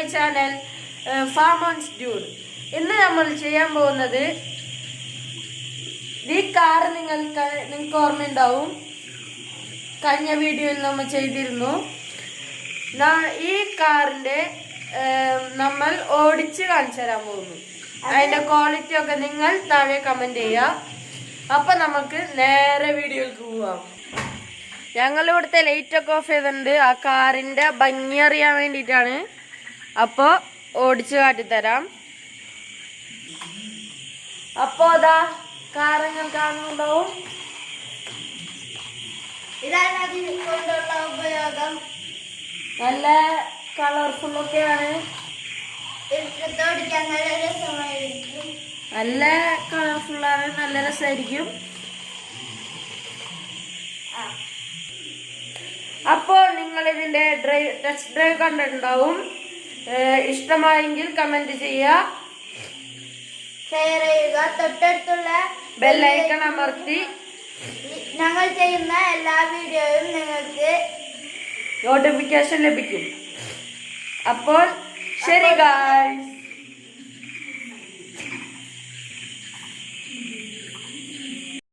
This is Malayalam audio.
My channel farm on dude. ഇന്ന് നമ്മൾ ചെയ്യാൻ പോകുന്നത് ഈ കാർ നിങ്ങൾക്ക് ഓർമ്മയുണ്ടാവും, കഴിഞ്ഞ വീഡിയോയിൽ നമ്മൾ ചെയ്തിരുന്നു. ഈ കാറിന്റെ നമ്മൾ ഓടിച്ച് കാണിച്ചു തരാൻ പോകുന്നു. അതിന്റെ ക്വാളിറ്റി ഒക്കെ നിങ്ങൾ താഴെ കമന്റ് ചെയ്യുക. അപ്പൊ നമുക്ക് നേരെ വീഡിയോയിലേക്ക് പോവാം. ഞങ്ങൾ ഇവിടുത്തെ ലൈറ്റ് ഒക്കെ ഓഫ് ചെയ്തിട്ടുണ്ട്, ആ കാറിന്റെ ഭംഗി അറിയാൻ വേണ്ടിയിട്ടാണ്. അപ്പോ ഓടിച്ച് കാട്ടിത്തരാം. അപ്പോ അതാ കാർ നിങ്ങൾ കാണുന്നുണ്ടാവും. ഇതാണ് അതിനുള്ള ഉപയോഗം. നല്ല കളർഫുൾ ഒക്കെയാണ്, ഓടിക്കാൻ നല്ല രസമായിരിക്കും. നല്ല കളർഫുള്ളാണ്, നല്ല രസമായിരിക്കും. അപ്പോൾ നിങ്ങൾ ഇതിന്റെ ടെസ്റ്റ് ഡ്രൈവ് കണ്ടിട്ടുണ്ടാവും. ഇഷ്ടമായെങ്കിൽ കമന്റ് ചെയ്യുക, ഷെയർ ചെയ്യുക, തൊട്ടടുത്തുള്ള ബെല്ലൈക്കൺ അമർത്തി ഞങ്ങൾ ചെയ്യുന്ന എല്ലാ വീഡിയോയും നിങ്ങൾക്ക് നോട്ടിഫിക്കേഷൻ ലഭിക്കും. അപ്പോൾ ശരി ഗായ്സ്.